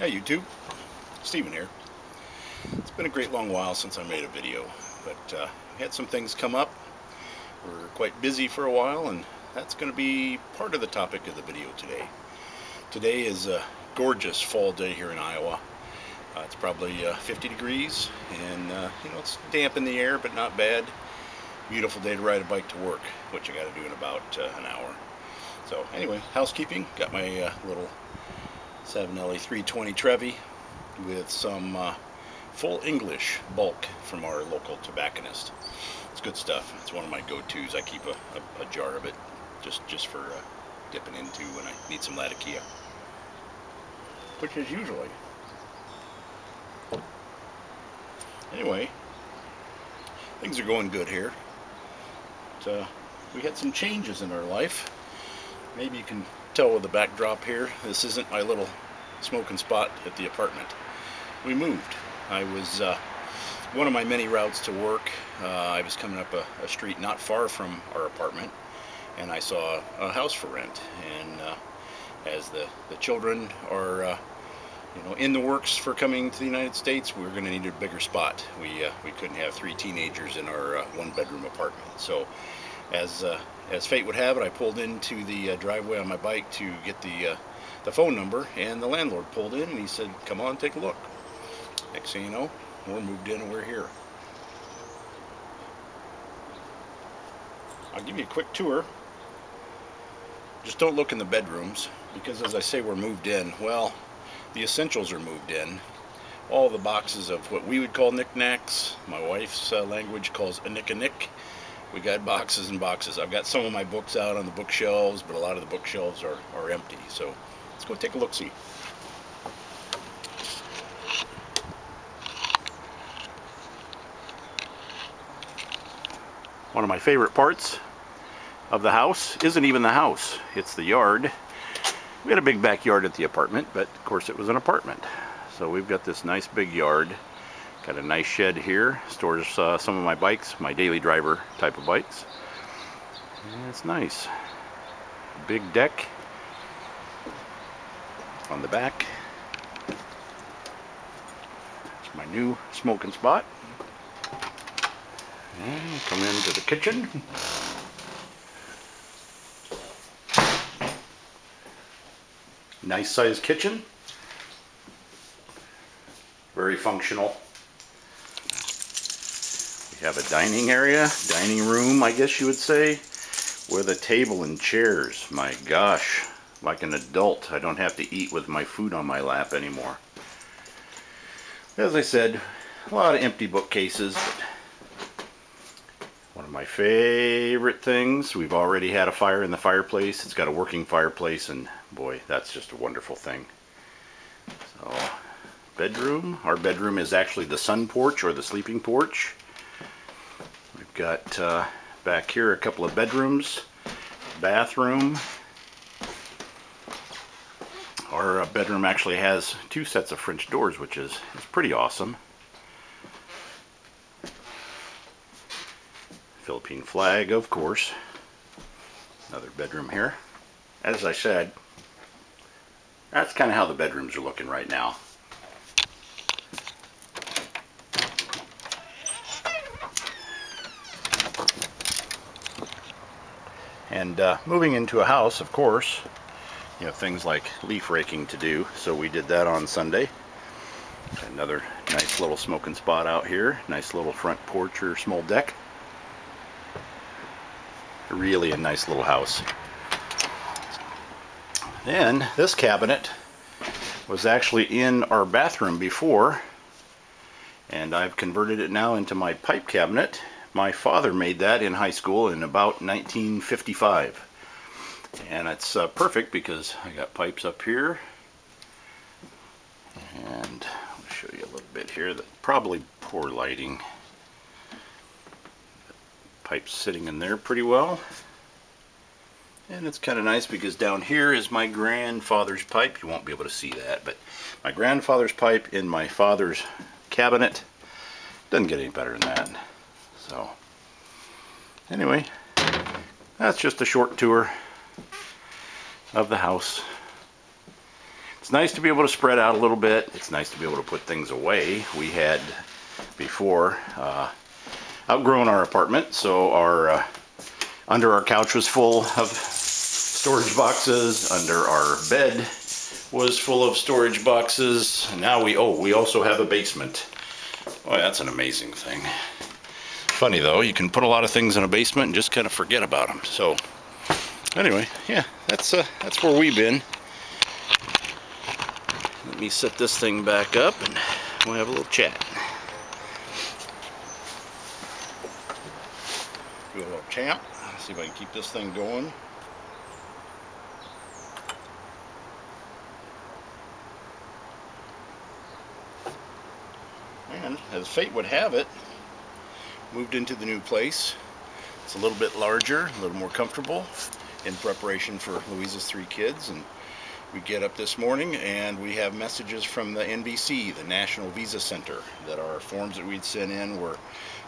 Hey YouTube, Steven here. It's been a great long while since I made a video, but I had some things come up. We're quite busy for a while, and that's going to be part of the topic of the video today. Today is a gorgeous fall day here in Iowa. It's probably 50 degrees, and it's damp in the air, but not bad. Beautiful day to ride a bike to work, which I got to do in about an hour. So anyway, housekeeping. Got my little 7LE 320 Trevi with some full English bulk from our local tobacconist. It's good stuff. It's one of my go-tos. I keep a jar of it just for dipping into when I need some Latakia, which is usually. Anyway, things are going good here. But, we had some changes in our life. Maybe you can tell with the backdrop here, this isn't my little smoking spot at the apartment. We moved. I was one of my many routes to work. I was coming up a street not far from our apartment, and I saw a house for rent. And as the children are in the works for coming to the United States, we were going to need a bigger spot. We couldn't have 3 teenagers in our one-bedroom apartment. So as fate would have it, I pulled into the driveway on my bike to get the phone number, and the landlord pulled in and he said, "Come on, take a look." Next thing you know, we're moved in and we're here. I'll give you a quick tour. Just don't look in the bedrooms, because as I say, we're moved in. Well, the essentials are moved in. All the boxes of what we would call knickknacks, my wife's language calls a nick. We got boxes and boxes. I've got some of my books out on the bookshelves, but a lot of the bookshelves are empty. So let's go take a look-see. One of my favorite parts of the house isn't even the house, it's the yard. We had a big backyard at the apartment, but of course it was an apartment. So we've got this nice big yard. Got a nice shed here, stores some of my bikes, my daily driver type of bikes. And it's nice. Big deck on the back. It's my new smoking spot. And come into the kitchen. Nice sized kitchen. Very functional. We have a dining area, dining room, I guess you would say, with a table and chairs. My gosh, like an adult, I don't have to eat with my food on my lap anymore. As I said, a lot of empty bookcases. But one of my favorite things, we've already had a fire in the fireplace. It's got a working fireplace, and boy, that's just a wonderful thing. So, bedroom. Our bedroom is actually the sun porch, or the sleeping porch. We've got back here a couple of bedrooms, bathroom. Our bedroom actually has 2 sets of French doors, which is pretty awesome. Philippine flag, of course. Another bedroom here. As I said, that's kind of how the bedrooms are looking right now. And moving into a house, of course, you have things like leaf raking to do, so we did that on Sunday. Another nice little smoking spot out here, nice little front porch or small deck. Really a nice little house. Then this cabinet was actually in our bathroom before, and I've converted it now into my pipe cabinet. My father made that in high school in about 1955, and it's perfect because I got pipes up here, and I'll show you a little bit here. That probably poor lighting. Pipes sitting in there pretty well, and it's kind of nice because down here is my grandfather's pipe. You won't be able to see that, but my grandfather's pipe in my father's cabinet. Doesn't get any better than that. So anyway, that's just a short tour of the house. It's nice to be able to spread out a little bit. It's nice to be able to put things away. We had before outgrown our apartment, so our under our couch was full of storage boxes. Under our bed was full of storage boxes. And now we also have a basement. Boy, that's an amazing thing. Funny though, you can put a lot of things in a basement and just kind of forget about them. So anyway, yeah, that's where we've been. Let me set this thing back up and we'll have a little chat. Do a little chat. See if I can keep this thing going. And as fate would have it, moved into the new place. It's a little bit larger, a little more comfortable, in preparation for Louisa's 3 kids. And we get up this morning and we have messages from the NVC, the National Visa Center, that our forms that we'd sent in were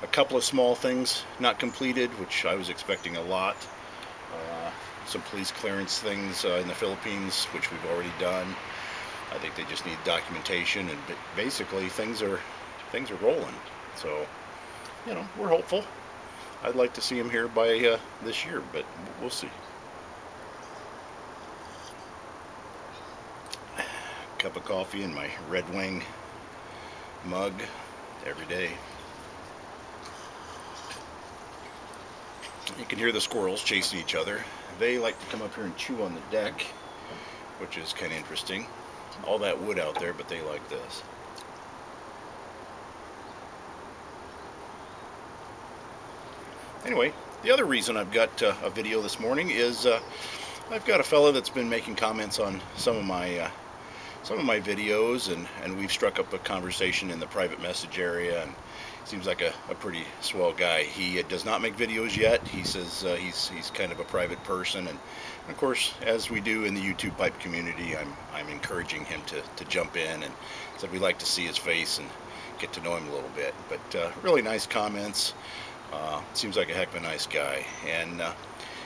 a couple of small things not completed, which I was expecting a lot. Some police clearance things in the Philippines, which we've already done. I think they just need documentation, and basically things are rolling. So, you know, we're hopeful. I'd like to see them here by this year, but we'll see. Cup of coffee in my Red Wing mug every day. You can hear the squirrels chasing each other. They like to come up here and chew on the deck, which is kind of interesting. All that wood out there, but they like this. Anyway, the other reason I've got a video this morning is I've got a fella that's been making comments on some of my videos, and we've struck up a conversation in the private message area, and seems like a pretty swell guy. He does not make videos yet. He says he's kind of a private person, and of course, as we do in the YouTube pipe community, I'm encouraging him to jump in, and said we'd like to see his face and get to know him a little bit. But really nice comments. Seems like a heck of a nice guy, and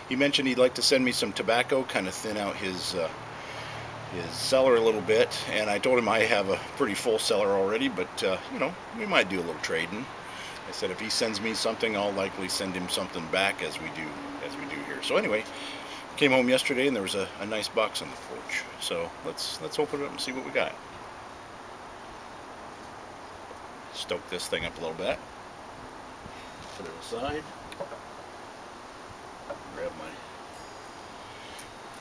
he mentioned he'd like to send me some tobacco, kind of thin out his cellar a little bit, and I told him I have a pretty full cellar already, but you know, we might do a little trading. I said if he sends me something, I'll likely send him something back, as we do here. So anyway, came home yesterday and there was a nice box on the porch. So let's open it up and see what we got. Stoke this thing up a little bit. Put it aside. Grab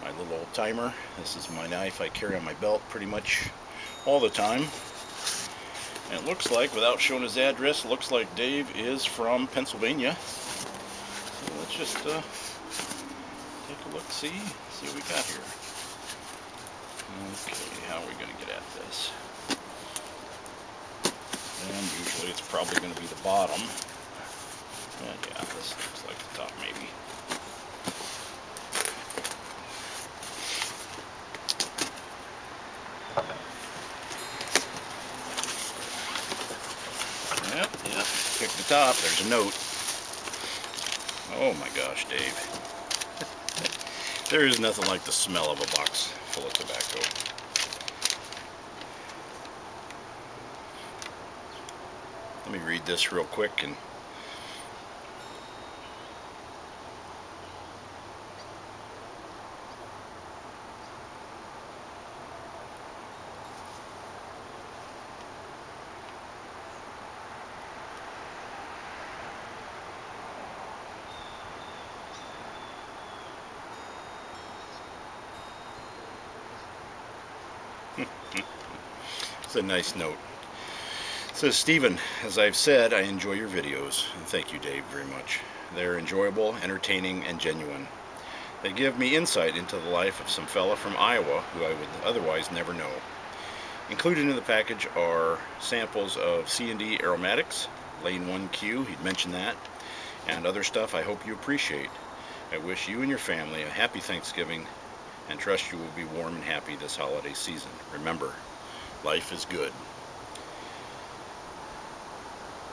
my little old timer. This is my knife I carry on my belt pretty much all the time. And it looks like, without showing his address, it looks like Dave is from Pennsylvania. So let's just take a look, see what we got here. Okay, how are we going to get at this? And usually it's probably going to be the bottom. Yeah, this looks like the top maybe. Yep, pick the top. There's a note. Oh my gosh, Dave. There is nothing like the smell of a box full of tobacco. Let me read this real quick and it's a nice note. It says, Stephen, as I've said, I enjoy your videos, and thank you, Dave, very much. They're enjoyable, entertaining, and genuine. They give me insight into the life of some fella from Iowa who I would otherwise never know. Included in the package are samples of C&D aromatics, Lane 1Q, he'd mentioned that, and other stuff I hope you appreciate. I wish you and your family a happy Thanksgiving, and trust you will be warm and happy this holiday season. Remember, life is good.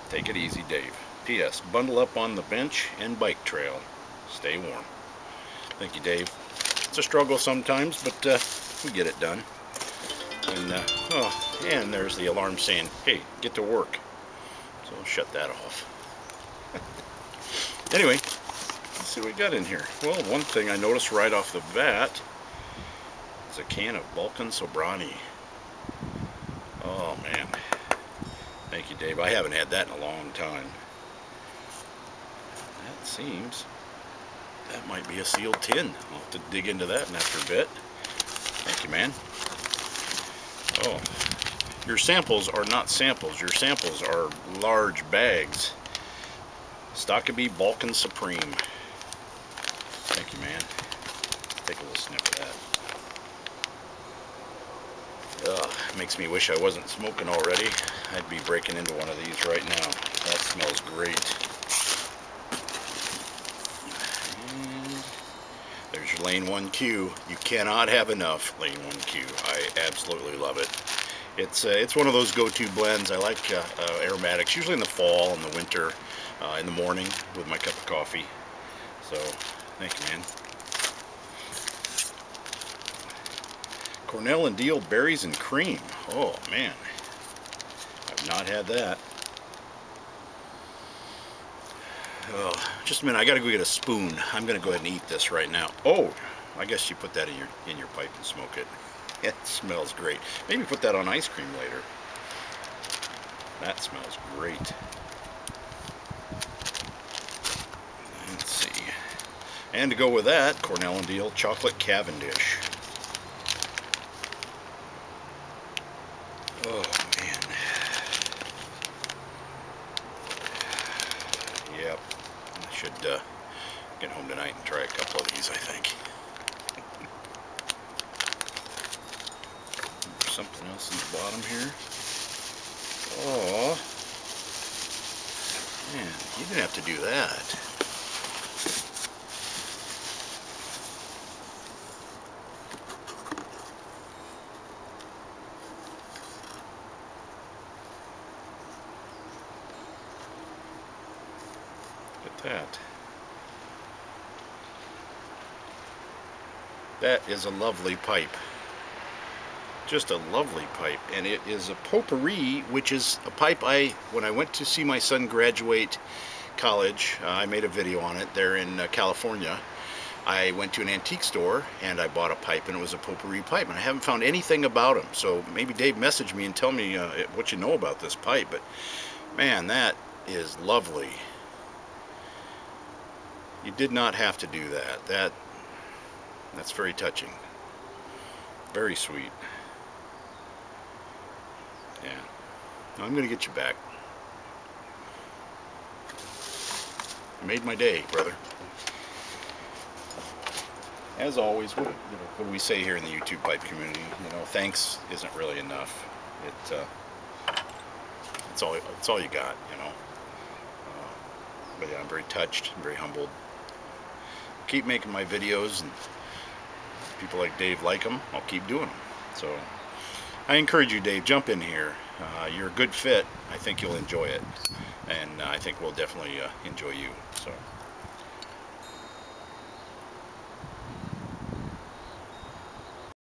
Take it easy, Dave. P.S. Bundle up on the bench and bike trail. Stay warm. Thank you, Dave. It's a struggle sometimes, but we get it done. And oh, and there's the alarm saying, "Hey, get to work." So I'll shut that off. Anyway, let's see what we got in here. Well, one thing I noticed right off the bat is a can of Balkan Sobrani. Oh man, thank you, Dave. I haven't had that in a long time. That seems that might be a sealed tin. I'll have to dig into that after a bit. Thank you, man. Oh, your samples are not samples. Your samples are large bags. Stockabee Balkan Supreme. Thank you, man. Take a little sniff of that. Ugh, makes me wish I wasn't smoking already. I'd be breaking into one of these right now. That smells great. And there's your Lane 1Q. You cannot have enough Lane 1Q. I absolutely love it. It's one of those go-to blends. I like aromatics, usually in the fall and the winter, in the morning with my cup of coffee. So, thank you, man. Cornell and Deal Berries and Cream. Oh, man. I've not had that. Oh, just a minute. I gotta go get a spoon. I'm gonna go ahead and eat this right now. Oh, I guess you put that in your pipe and smoke it. It smells great. Maybe put that on ice cream later. That smells great. Let's see. And to go with that, Cornell and Deal Chocolate Cavendish. Oh, man. Yep. I should get home tonight and try a couple of these, I think. There's something else in the bottom here. Oh. Man, you didn't have to do that. Look at that. That is a lovely pipe. Just a lovely pipe. And it is a potpourri, which is a pipe when I went to see my son graduate college, I made a video on it there in California. I went to an antique store and I bought a pipe, and it was a potpourri pipe, and I haven't found anything about him. So maybe Dave message me and tell me what you know about this pipe. But man, that is lovely. You did not have to do that. That's very touching. Very sweet. Yeah. I'm going to get you back. You made my day, brother. As always, what do we say here in the YouTube pipe community? Thanks isn't really enough. It's all you got, But yeah, I'm very touched, I'm very humbled. Keep making my videos, and people like Dave like them. I'll keep doing them. So I encourage you, Dave, jump in here. You're a good fit. I think you'll enjoy it, and I think we'll definitely enjoy you. So.